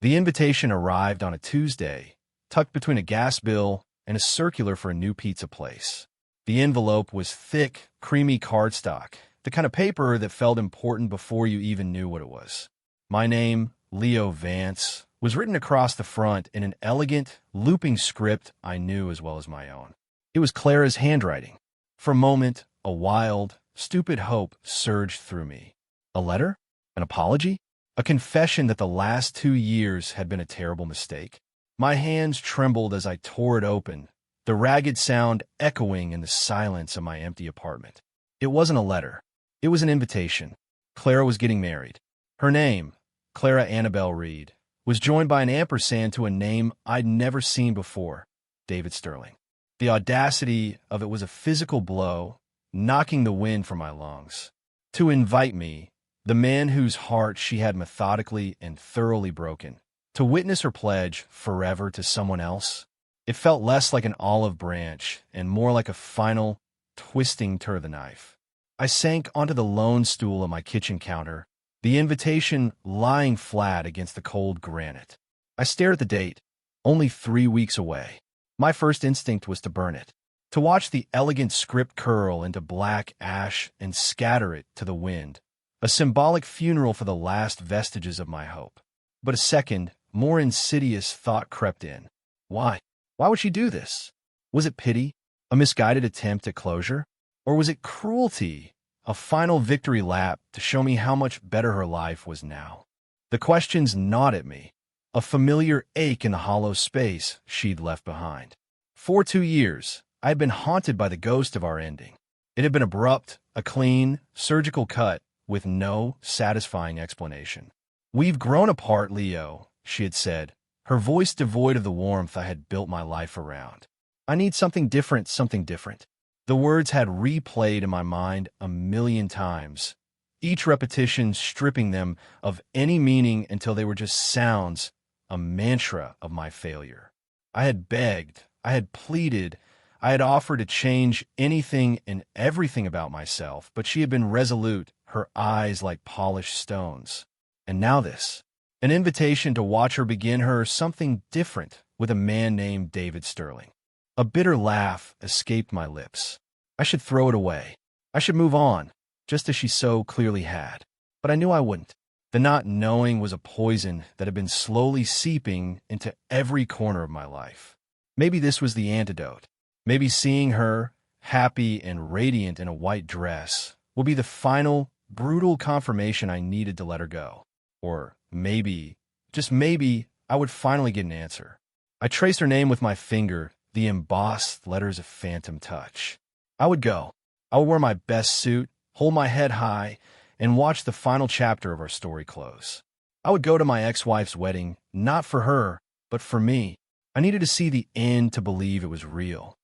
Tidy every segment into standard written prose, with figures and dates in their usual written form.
The invitation arrived on a Tuesday, tucked between a gas bill and a circular for a new pizza place. The envelope was thick, creamy cardstock, the kind of paper that felt important before you even knew what it was. My name, Leo Vance, was written across the front in an elegant, looping script I knew as well as my own. It was Clara's handwriting. For a moment, a wild, stupid hope surged through me. A letter? An apology? A confession that the last 2 years had been a terrible mistake? My hands trembled as I tore it open, the ragged sound echoing in the silence of my empty apartment. It wasn't a letter. It was an invitation. Clara was getting married. Her name, Clara Annabelle Reed, was joined by an ampersand to a name I'd never seen before, David Sterling. The audacity of it was a physical blow, knocking the wind from my lungs. To invite me, the man whose heart she had methodically and thoroughly broken, to witness her pledge forever to someone else, it felt less like an olive branch and more like a final, twisting turn of the knife. I sank onto the lone stool of my kitchen counter, the invitation lying flat against the cold granite. I stared at the date, only 3 weeks away. My first instinct was to burn it, to watch the elegant script curl into black ash and scatter it to the wind, a symbolic funeral for the last vestiges of my hope. But a second, more insidious thought crept in. Why? Why would she do this? Was it pity, a misguided attempt at closure? Or was it cruelty, a final victory lap to show me how much better her life was now? The questions gnawed at me, a familiar ache in the hollow space she'd left behind. For 2 years, I had been haunted by the ghost of our ending. It had been abrupt, a clean, surgical cut, with no satisfying explanation. "We've grown apart, Leo," she had said, her voice devoid of the warmth I had built my life around. "I need something different, something different." The words had replayed in my mind a million times, each repetition stripping them of any meaning until they were just sounds, a mantra of my failure. I had begged, I had pleaded, I had offered to change anything and everything about myself, but she had been resolute, her eyes like polished stones. And now this, an invitation to watch her begin her something different with a man named David Sterling. A bitter laugh escaped my lips. I should throw it away. I should move on, just as she so clearly had. But I knew I wouldn't. The not knowing was a poison that had been slowly seeping into every corner of my life. Maybe this was the antidote. Maybe seeing her, happy and radiant in a white dress, would be the final, brutal confirmation I needed to let her go. Or maybe, just maybe, I would finally get an answer. I traced her name with my finger, the embossed letters of phantom touch. I would go. I would wear my best suit, hold my head high, and watch the final chapter of our story close. I would go to my ex-wife's wedding, not for her, but for me. I needed to see the end to believe it was real.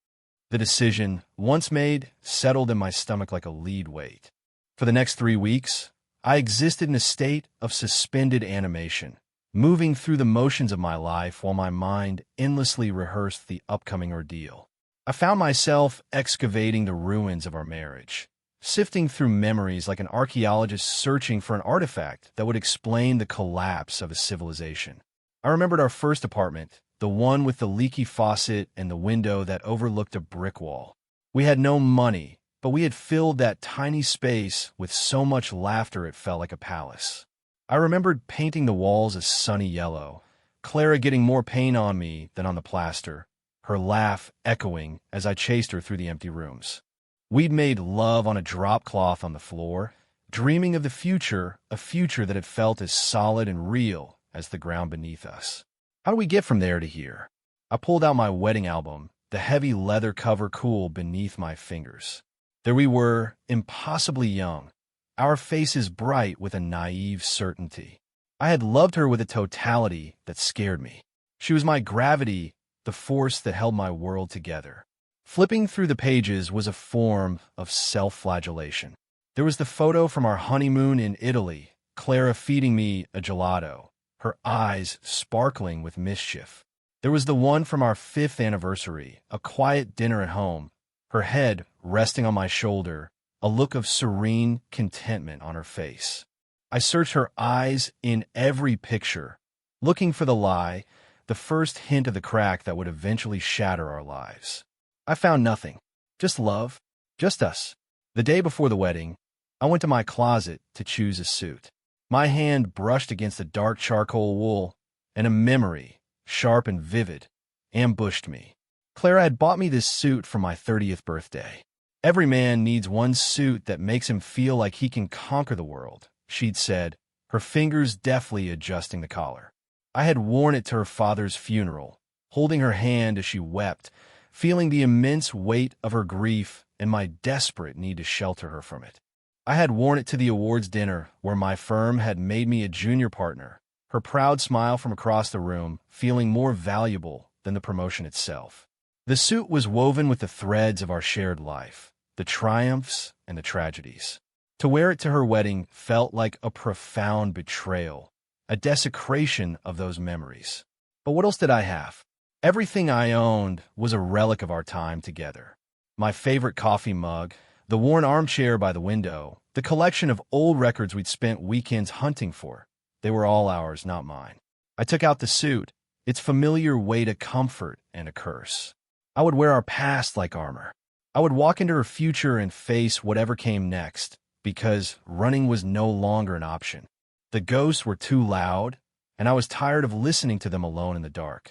The decision, once made, settled in my stomach like a lead weight. For the next 3 weeks, I existed in a state of suspended animation, moving through the motions of my life while my mind endlessly rehearsed the upcoming ordeal. I found myself excavating the ruins of our marriage, sifting through memories like an archaeologist searching for an artifact that would explain the collapse of a civilization. I remembered our first apartment, the one with the leaky faucet and the window that overlooked a brick wall. We had no money, but we had filled that tiny space with so much laughter it felt like a palace. I remembered painting the walls a sunny yellow, Clara getting more paint on me than on the plaster, her laugh echoing as I chased her through the empty rooms. We'd made love on a drop cloth on the floor, dreaming of the future, a future that had felt as solid and real as the ground beneath us. How do we get from there to here? I pulled out my wedding album, the heavy leather cover cool beneath my fingers. There we were, impossibly young, our faces bright with a naive certainty. I had loved her with a totality that scared me. She was my gravity, the force that held my world together. Flipping through the pages was a form of self-flagellation. There was the photo from our honeymoon in Italy, Clara feeding me a gelato, her eyes sparkling with mischief. There was the one from our 5th anniversary, a quiet dinner at home, her head resting on my shoulder, a look of serene contentment on her face. I searched her eyes in every picture, looking for the lie, the first hint of the crack that would eventually shatter our lives. I found nothing. Just love. Just us. The day before the wedding, I went to my closet to choose a suit. My hand brushed against the dark charcoal wool, and a memory, sharp and vivid, ambushed me. Clara had bought me this suit for my 30th birthday. Every man needs one suit that makes him feel like he can conquer the world, she'd said, her fingers deftly adjusting the collar. I had worn it to her father's funeral, holding her hand as she wept, feeling the immense weight of her grief and my desperate need to shelter her from it. I had worn it to the awards dinner where my firm had made me a junior partner, her proud smile from across the room feeling more valuable than the promotion itself. The suit was woven with the threads of our shared life, the triumphs and the tragedies. To wear it to her wedding felt like a profound betrayal, a desecration of those memories. But what else did I have? Everything I owned was a relic of our time together. My favorite coffee mug, the worn armchair by the window, the collection of old records we'd spent weekends hunting for. They were all ours, not mine. I took out the suit, its familiar weight a comfort and a curse. I would wear our past like armor. I would walk into her future and face whatever came next, because running was no longer an option. The ghosts were too loud, and I was tired of listening to them alone in the dark.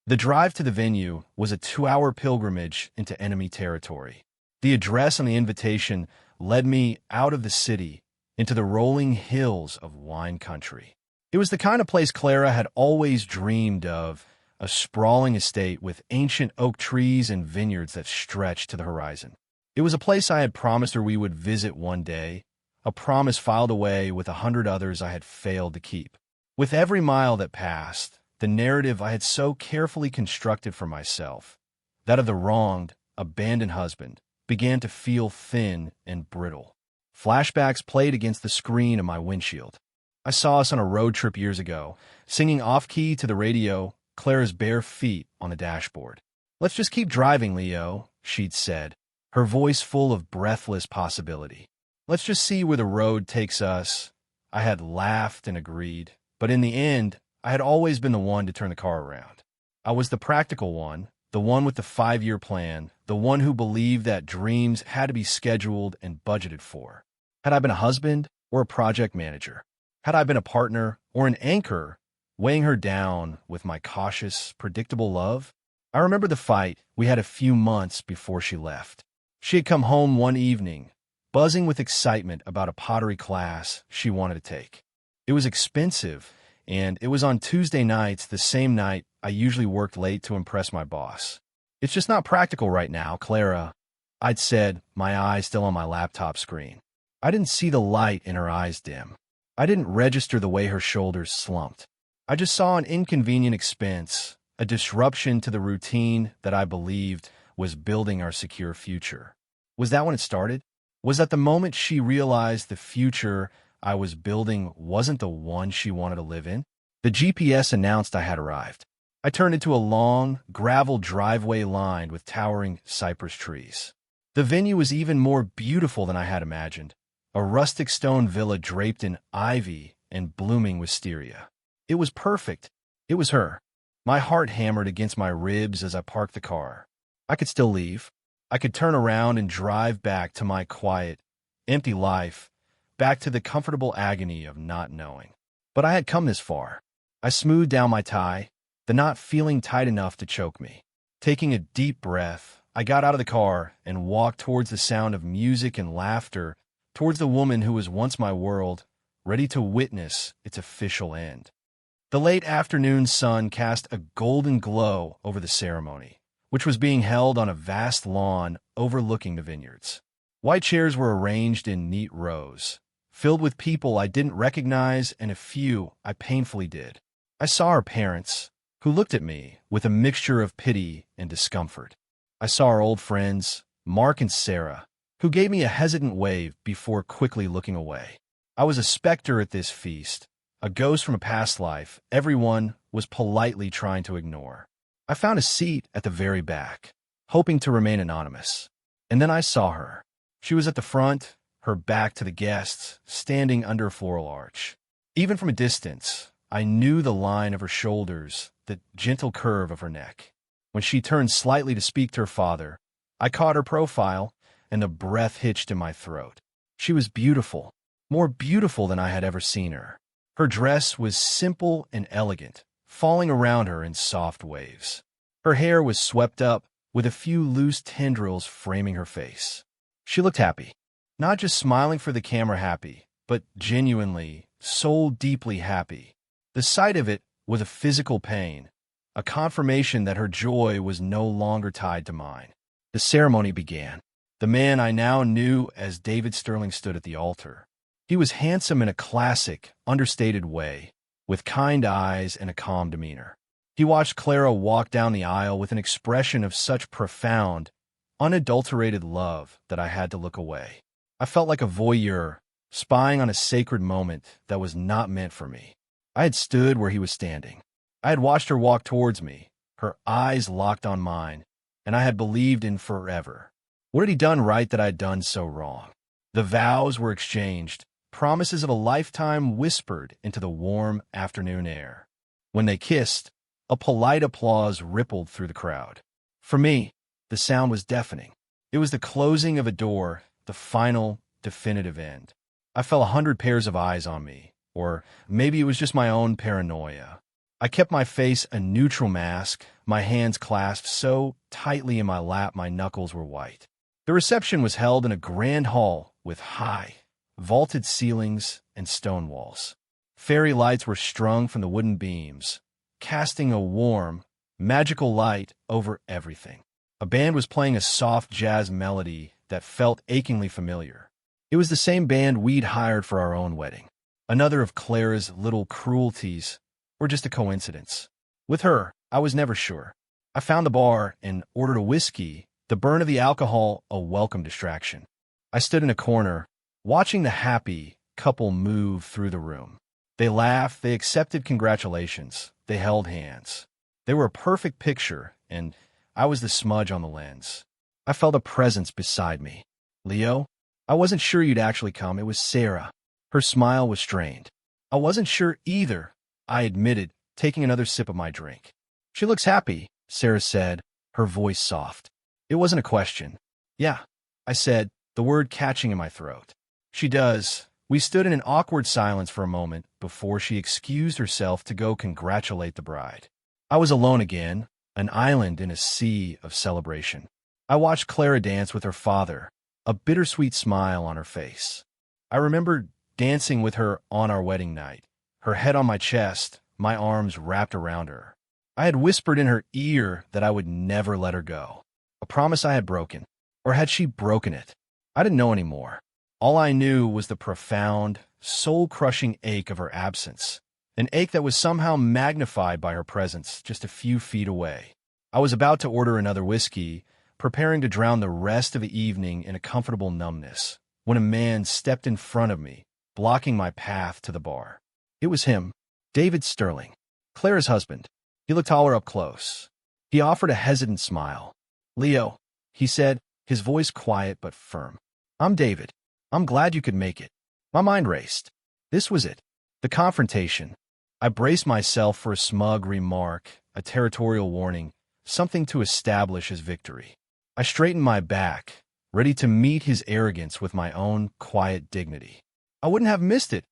The drive to the venue was a 2-hour pilgrimage into enemy territory. The address on the invitation led me out of the city into the rolling hills of wine country. It was the kind of place Clara had always dreamed of, a sprawling estate with ancient oak trees and vineyards that stretched to the horizon. It was a place I had promised her we would visit one day, a promise filed away with 100 others I had failed to keep. With every mile that passed, the narrative I had so carefully constructed for myself, that of the wronged, abandoned husband, began to feel thin and brittle. Flashbacks played against the screen of my windshield. I saw us on a road trip years ago, singing off-key to the radio, Clara's bare feet on the dashboard. "Let's just keep driving, Leo," she'd said, her voice full of breathless possibility. "Let's just see where the road takes us." I had laughed and agreed, but in the end, I had always been the one to turn the car around. I was the practical one, the one with the 5-year plan, the one who believed that dreams had to be scheduled and budgeted for. Had I been a husband or a project manager? Had I been a partner or an anchor, weighing her down with my cautious, predictable love? I remember the fight we had a few months before she left. She had come home one evening, buzzing with excitement about a pottery class she wanted to take. It was expensive, and it was on Tuesday nights, the same night I usually worked late to impress my boss. "It's just not practical right now, Clara," I'd said, my eyes still on my laptop screen. I didn't see the light in her eyes dim. I didn't register the way her shoulders slumped. I just saw an inconvenient expense, a disruption to the routine that I believed was building our secure future. Was that when it started? Was that the moment she realized the future I was building wasn't the one she wanted to live in? The GPS announced I had arrived. I turned into a long, gravel driveway lined with towering cypress trees. The venue was even more beautiful than I had imagined, a rustic stone villa draped in ivy and blooming wisteria. It was perfect. It was her. My heart hammered against my ribs as I parked the car. I could still leave. I could turn around and drive back to my quiet, empty life, back to the comfortable agony of not knowing. But I had come this far. I smoothed down my tie, the knot feeling tight enough to choke me. Taking a deep breath, I got out of the car and walked towards the sound of music and laughter, towards the woman who was once my world, ready to witness its official end. The late afternoon sun cast a golden glow over the ceremony, which was being held on a vast lawn overlooking the vineyards. White chairs were arranged in neat rows, filled with people I didn't recognize and a few I painfully did. I saw our parents, who looked at me with a mixture of pity and discomfort. I saw our old friends, Mark and Sarah, who gave me a hesitant wave before quickly looking away. I was a specter at this feast, a ghost from a past life everyone was politely trying to ignore. I found a seat at the very back, hoping to remain anonymous. And then I saw her. She was at the front, her back to the guests, standing under a floral arch. Even from a distance, I knew the line of her shoulders, the gentle curve of her neck. When she turned slightly to speak to her father, I caught her profile, and the breath hitched in my throat. She was beautiful, more beautiful than I had ever seen her. Her dress was simple and elegant, falling around her in soft waves. Her hair was swept up, with a few loose tendrils framing her face. She looked happy. Not just smiling for the camera happy, but genuinely, soul-deeply happy. The sight of it was a physical pain, a confirmation that her joy was no longer tied to mine. The ceremony began. The man I now knew as David Sterling stood at the altar. He was handsome in a classic, understated way, with kind eyes and a calm demeanor. He watched Clara walk down the aisle with an expression of such profound, unadulterated love that I had to look away. I felt like a voyeur, spying on a sacred moment that was not meant for me. I had stood where he was standing. I had watched her walk towards me, her eyes locked on mine, and I had believed in forever. What had he done right that I had done so wrong? The vows were exchanged, promises of a lifetime whispered into the warm afternoon air. When they kissed, a polite applause rippled through the crowd. For me, the sound was deafening. It was the closing of a door, the final, definitive end. I felt 100 pairs of eyes on me, or maybe it was just my own paranoia. I kept my face a neutral mask, my hands clasped so tightly in my lap my knuckles were white. The reception was held in a grand hall with high, vaulted ceilings and stone walls. Fairy lights were strung from the wooden beams, casting a warm, magical light over everything. A band was playing a soft jazz melody that felt achingly familiar. It was the same band we'd hired for our own wedding. Another of Clara's little cruelties, or just a coincidence. With her, I was never sure. I found the bar and ordered a whiskey, the burn of the alcohol a welcome distraction. I stood in a corner, watching the happy couple move through the room. They laughed, they accepted congratulations, they held hands. They were a perfect picture, and I was the smudge on the lens. I felt a presence beside me. Leo, I wasn't sure you'd actually come. It was Sarah. Her smile was strained. I wasn't sure either, I admitted, taking another sip of my drink. She looks happy, Sarah said, her voice soft. It wasn't a question. Yeah, I said, the word catching in my throat. She does. We stood in an awkward silence for a moment before she excused herself to go congratulate the bride. I was alone again, an island in a sea of celebration. I watched Clara dance with her father, a bittersweet smile on her face. I remember dancing with her on our wedding night, her head on my chest, my arms wrapped around her. I had whispered in her ear that I would never let her go. A promise I had broken. Or had she broken it? I didn't know anymore. All I knew was the profound, soul-crushing ache of her absence, an ache that was somehow magnified by her presence just a few feet away. I was about to order another whiskey, preparing to drown the rest of the evening in a comfortable numbness, when a man stepped in front of me, blocking my path to the bar. It was him, David Sterling, Clara's husband. He looked taller up close. He offered a hesitant smile. Leo, he said, his voice quiet but firm. I'm David. I'm glad you could make it. My mind raced. This was it. The confrontation. I braced myself for a smug remark, a territorial warning, something to establish his victory. I straightened my back, ready to meet his arrogance with my own quiet dignity. I wouldn't have missed it,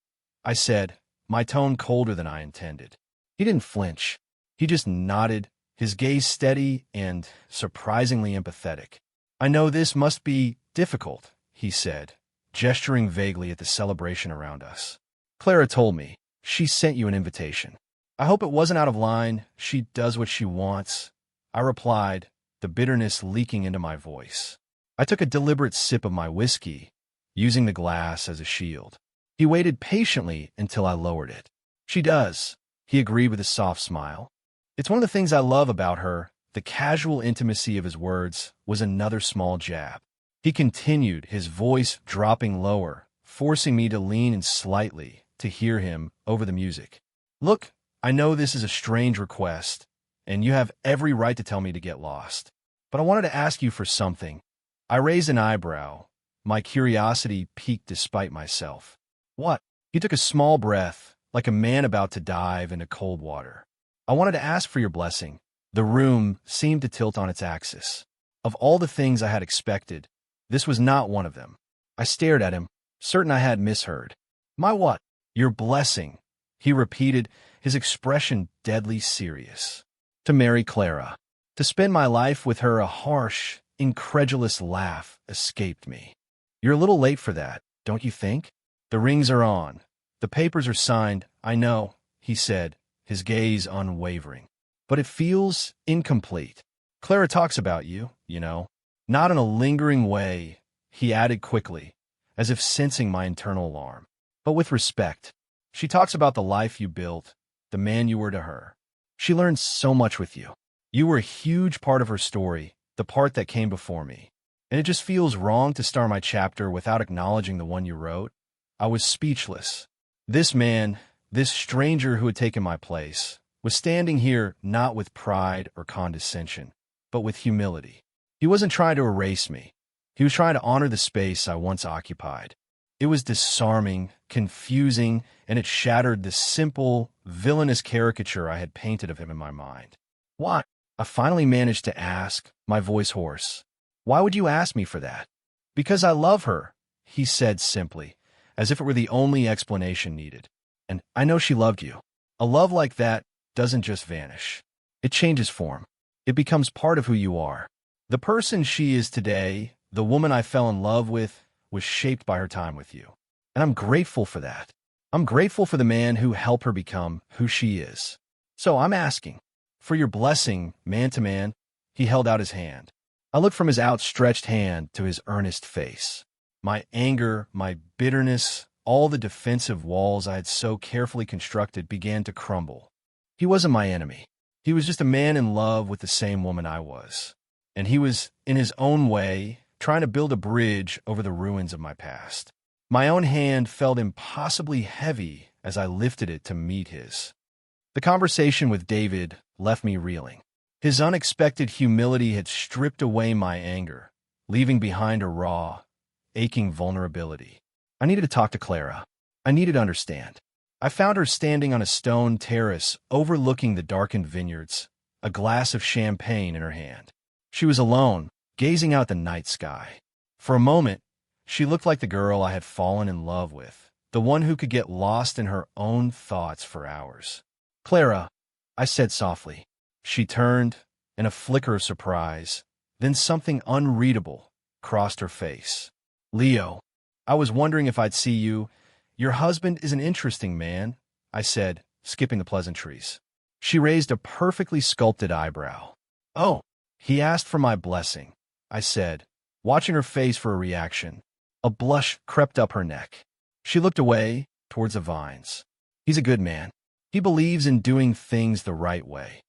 I said, my tone colder than I intended. He didn't flinch. He just nodded, his gaze steady and surprisingly empathetic. I know this must be difficult, he said, gesturing vaguely at the celebration around us. Clara told me. She sent you an invitation. I hope it wasn't out of line. She does what she wants. I replied, the bitterness leaking into my voice. I took a deliberate sip of my whiskey, using the glass as a shield. He waited patiently until I lowered it. She does, he agreed with a soft smile. It's one of the things I love about her. The casual intimacy of his words was another small jab. He continued, his voice dropping lower, forcing me to lean in slightly to hear him over the music. Look, I know this is a strange request, and you have every right to tell me to get lost. But I wanted to ask you for something. I raised an eyebrow. My curiosity piqued despite myself. What? He took a small breath, like a man about to dive into cold water. I wanted to ask for your blessing. The room seemed to tilt on its axis. Of all the things I had expected, this was not one of them. I stared at him, certain I had misheard. My what? Your blessing, he repeated, his expression deadly serious. To marry Clara. To spend my life with her. A harsh, incredulous laugh escaped me. You're a little late for that, don't you think? The rings are on. The papers are signed, I know, he said, his gaze unwavering. But it feels incomplete. Clara talks about you, you know. Not in a lingering way, he added quickly, as if sensing my internal alarm, but with respect. She talks about the life you built, the man you were to her. She learned so much with you. You were a huge part of her story, the part that came before me. And it just feels wrong to start my chapter without acknowledging the one you wrote. I was speechless. This man, this stranger who had taken my place, was standing here not with pride or condescension, but with humility. He wasn't trying to erase me. He was trying to honor the space I once occupied. It was disarming, confusing, and it shattered the simple, villainous caricature I had painted of him in my mind. Why? I finally managed to ask, my voice hoarse. Why would you ask me for that? Because I love her, he said simply, as if it were the only explanation needed. And I know she loved you. A love like that doesn't just vanish. It changes form. It becomes part of who you are. The person she is today, the woman I fell in love with, was shaped by her time with you. And I'm grateful for that. I'm grateful for the man who helped her become who she is. So I'm asking for your blessing, man to man. He held out his hand. I looked from his outstretched hand to his earnest face. My anger, my bitterness, all the defensive walls I had so carefully constructed began to crumble. He wasn't my enemy. He was just a man in love with the same woman I was. And he was, in his own way, trying to build a bridge over the ruins of my past. My own hand felt impossibly heavy as I lifted it to meet his. The conversation with David left me reeling. His unexpected humility had stripped away my anger, leaving behind a raw, aching vulnerability. I needed to talk to Clara. I needed to understand. I found her standing on a stone terrace overlooking the darkened vineyards, a glass of champagne in her hand. She was alone, gazing out the night sky. For a moment, she looked like the girl I had fallen in love with, the one who could get lost in her own thoughts for hours. Clara, I said softly. She turned, in a flicker of surprise, then something unreadable crossed her face. Leo, I was wondering if I'd see you. Your husband is an interesting man, I said, skipping the pleasantries. She raised a perfectly sculpted eyebrow. Oh, he asked for my blessing, I said, watching her face for a reaction. A blush crept up her neck. She looked away, towards the vines. He's a good man. He believes in doing things the right way.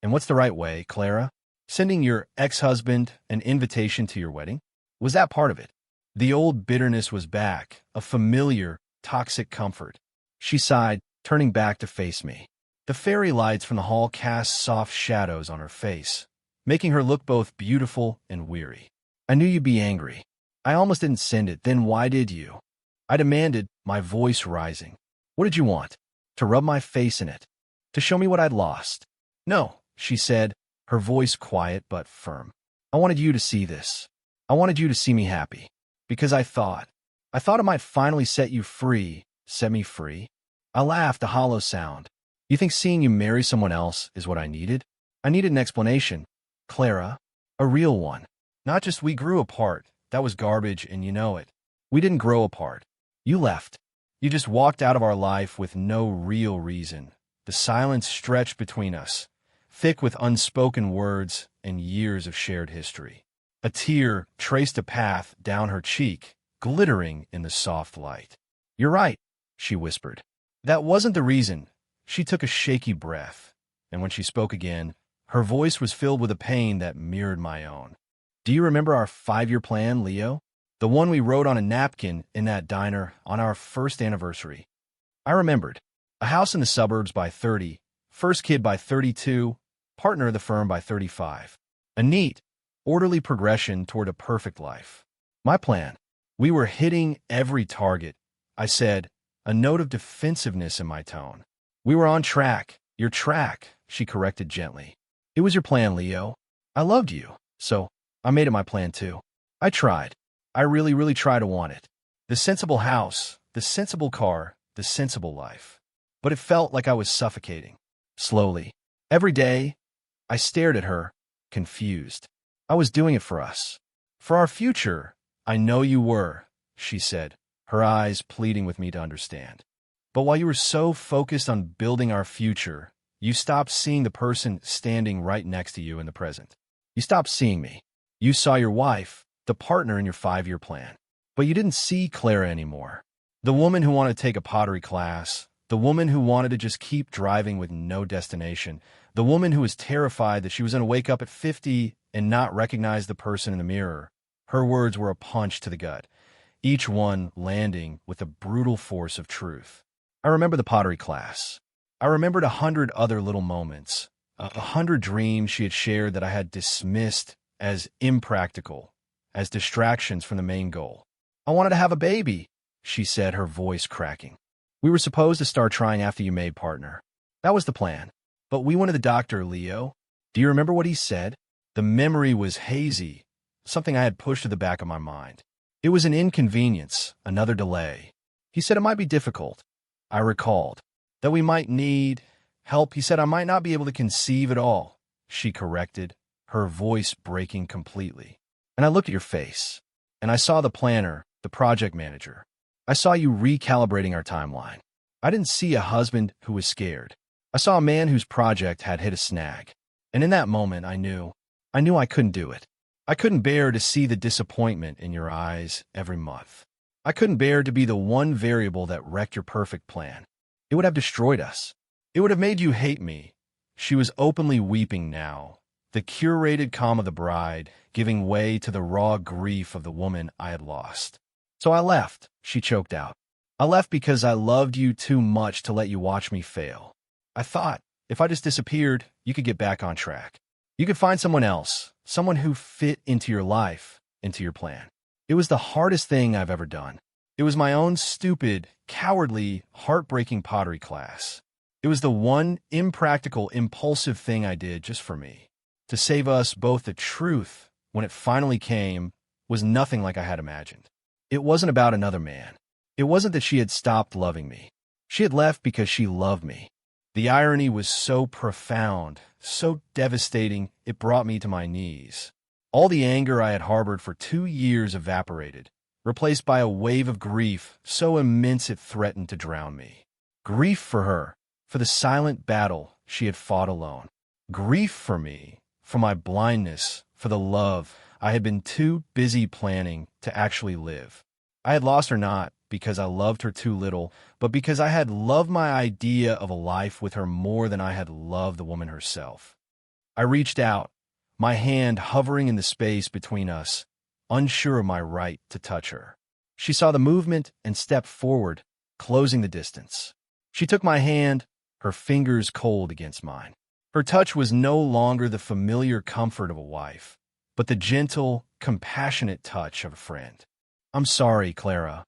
And what's the right way, Clara? Sending your ex-husband an invitation to your wedding? Was that part of it? The old bitterness was back, a familiar, toxic comfort. She sighed, turning back to face me. The fairy lights from the hall cast soft shadows on her face, making her look both beautiful and weary. I knew you'd be angry. I almost didn't send it. Then why did you? I demanded, my voice rising. What did you want? To rub my face in it? To show me what I'd lost? No, she said, her voice quiet but firm. I wanted you to see this. I wanted you to see me happy. Because I thought it might finally set you free, set me free. I laughed, a hollow sound. You think seeing you marry someone else is what I needed? I needed an explanation. Clara, a real one. Not just we grew apart. That was garbage and you know it. We didn't grow apart. You left. You just walked out of our life with no real reason. The silence stretched between us, thick with unspoken words and years of shared history. A tear traced a path down her cheek, glittering in the soft light. You're right, she whispered. That wasn't the reason. She took a shaky breath, and when she spoke again, her voice was filled with a pain that mirrored my own. Do you remember our 5-year plan, Leo? The one we wrote on a napkin in that diner on our first anniversary. I remembered. A house in the suburbs by 30, first kid by 32, partner of the firm by 35. A neat, orderly progression toward a perfect life. My plan. We were hitting every target. I said, a note of defensiveness in my tone. "We were on track. Your track," she corrected gently. "It was your plan, Leo. I loved you, so I made it my plan too. I tried. I really, really tried to want it. The sensible house, the sensible car, the sensible life. But it felt like I was suffocating. Slowly. Every day, I stared at her, confused. I was doing it for us. For our future. I know you were," she said, her eyes pleading with me to understand. "But while you were so focused on building our future, you stopped seeing the person standing right next to you in the present. You stopped seeing me. You saw your wife, the partner in your 5-year plan. But you didn't see Clara anymore. The woman who wanted to take a pottery class, the woman who wanted to just keep driving with no destination, the woman who was terrified that she was going to wake up at 50 and not recognize the person in the mirror. Her words were a punch to the gut, each one landing with the brutal force of truth. I remember the pottery class. I remembered 100 other little moments, 100 dreams she had shared that I had dismissed as impractical, as distractions from the main goal. "I wanted to have a baby," she said, her voice cracking. "We were supposed to start trying after you made partner. That was the plan. But we went to the doctor, Leo. Do you remember what he said?" The memory was hazy, something I had pushed to the back of my mind. It was an inconvenience, another delay. He said it might be difficult. I recalled. That we might need help. He said I might not be able to conceive at all, she corrected, her voice breaking completely. And I looked at your face, and I saw the planner, the project manager. I saw you recalibrating our timeline. I didn't see a husband who was scared. I saw a man whose project had hit a snag. And in that moment, I knew I couldn't do it. I couldn't bear to see the disappointment in your eyes every month. I couldn't bear to be the one variable that wrecked your perfect plan. It would have destroyed us. It would have made you hate me. She was openly weeping now, the curated calm of the bride giving way to the raw grief of the woman I had lost. "So I left," she choked out. "I left because I loved you too much to let you watch me fail. I thought, if I just disappeared, you could get back on track. You could find someone else, someone who fit into your life, into your plan. It was the hardest thing I've ever done. It was my own stupid, cowardly, heartbreaking pottery class. It was the one impractical, impulsive thing I did just for me. To save us both. The truth, when it finally came, was nothing like I had imagined. It wasn't about another man. It wasn't that she had stopped loving me. She had left because she loved me. The irony was so profound, so devastating, it brought me to my knees. All the anger I had harbored for 2 years evaporated, replaced by a wave of grief so immense it threatened to drown me. Grief for her, for the silent battle she had fought alone. Grief for me, for my blindness, for the love I had been too busy planning to actually live. I had lost her not because I loved her too little, but because I had loved my idea of a life with her more than I had loved the woman herself. I reached out, my hand hovering in the space between us, unsure of my right to touch her. She saw the movement and stepped forward, closing the distance. She took my hand, her fingers cold against mine. Her touch was no longer the familiar comfort of a wife, but the gentle, compassionate touch of a friend. "I'm sorry, Clara,"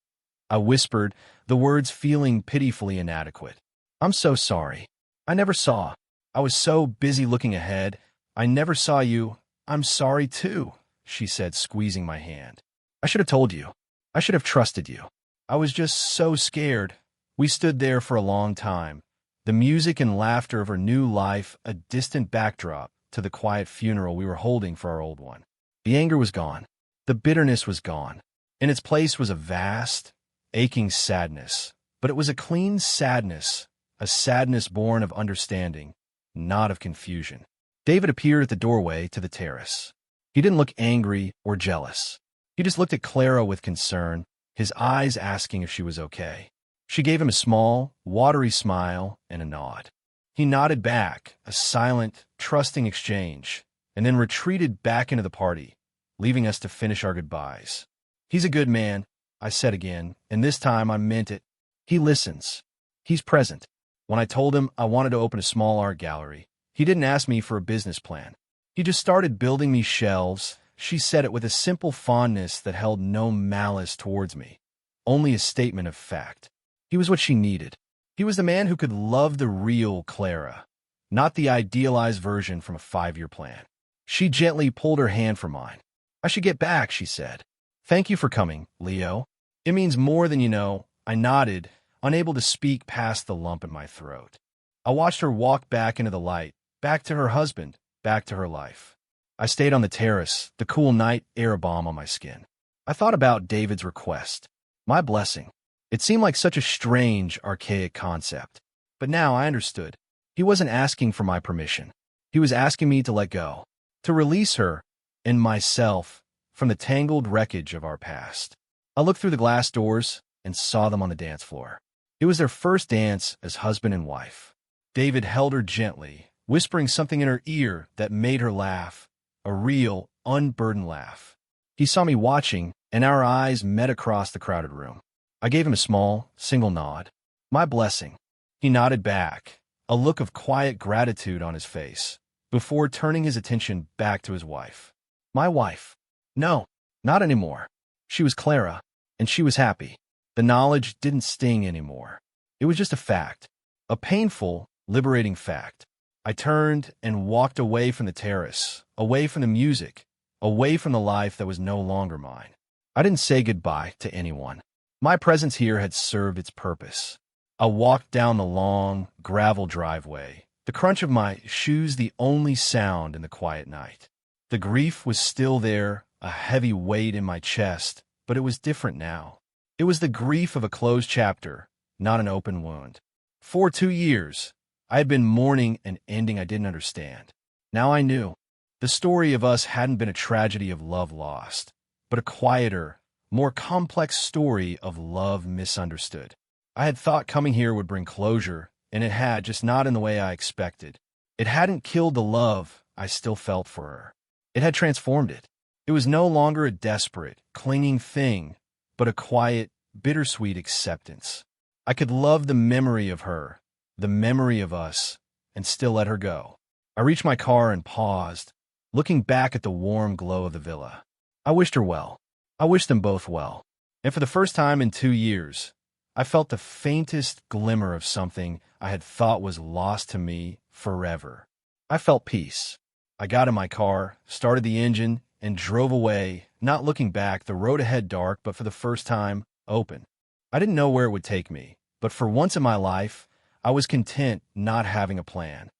I whispered, the words feeling pitifully inadequate. "I'm so sorry. I never saw. I was so busy looking ahead. I never saw you. I'm sorry, too," she said, squeezing my hand. "I should have told you. I should have trusted you. I was just so scared." We stood there for a long time, the music and laughter of her new life a distant backdrop to the quiet funeral we were holding for our old one. The anger was gone. The bitterness was gone. In its place was a vast, aching sadness, but it was a clean sadness, a sadness born of understanding, not of confusion. David appeared at the doorway to the terrace. He didn't look angry or jealous. He just looked at Clara with concern, his eyes asking if she was okay. She gave him a small, watery smile and a nod. He nodded back, a silent, trusting exchange, and then retreated back into the party, leaving us to finish our goodbyes. "He's a good man," I said again, and this time I meant it. "He listens. He's present." When I told him I wanted to open a small art gallery, he didn't ask me for a business plan. He just started building me shelves. She said it with a simple fondness that held no malice towards me, only a statement of fact. He was what she needed. He was the man who could love the real Clara, not the idealized version from a 5-year plan. She gently pulled her hand from mine. I should get back, she said. Thank you for coming, Leo. It means more than you know. I nodded, unable to speak past the lump in my throat. I watched her walk back into the light, back to her husband, back to her life. I stayed on the terrace, the cool night air balm on my skin. I thought about David's request, my blessing. It seemed like such a strange, archaic concept. But now I understood. He wasn't asking for my permission. He was asking me to let go, to release her and myself from the tangled wreckage of our past. I looked through the glass doors and saw them on the dance floor. It was their first dance as husband and wife. David held her gently, whispering something in her ear that made her laugh, a real, unburdened laugh. He saw me watching, and our eyes met across the crowded room. I gave him a small, single nod. My blessing. He nodded back, a look of quiet gratitude on his face, before turning his attention back to his wife. My wife. No, not anymore. She was Clara, and she was happy. The knowledge didn't sting anymore. It was just a fact, a painful, liberating fact. I turned and walked away from the terrace, away from the music, away from the life that was no longer mine. I didn't say goodbye to anyone. My presence here had served its purpose. I walked down the long, gravel driveway, the crunch of my shoes the only sound in the quiet night. The grief was still there, a heavy weight in my chest, but it was different now. It was the grief of a closed chapter, not an open wound. For 2 years, I had been mourning an ending I didn't understand. Now I knew. The story of us hadn't been a tragedy of love lost, but a quieter, more complex story of love misunderstood. I had thought coming here would bring closure, and it had, just not in the way I expected. It hadn't killed the love I still felt for her. It had transformed it. It was no longer a desperate, clinging thing, but a quiet, bittersweet acceptance. I could love the memory of her, the memory of us, and still let her go. I reached my car and paused, looking back at the warm glow of the villa. I wished her well. I wished them both well. And for the first time in 2 years, I felt the faintest glimmer of something I had thought was lost to me forever. I felt peace. I got in my car, started the engine, and drove away, not looking back, the road ahead dark, but for the first time, open. I didn't know where it would take me, but for once in my life, I was content not having a plan.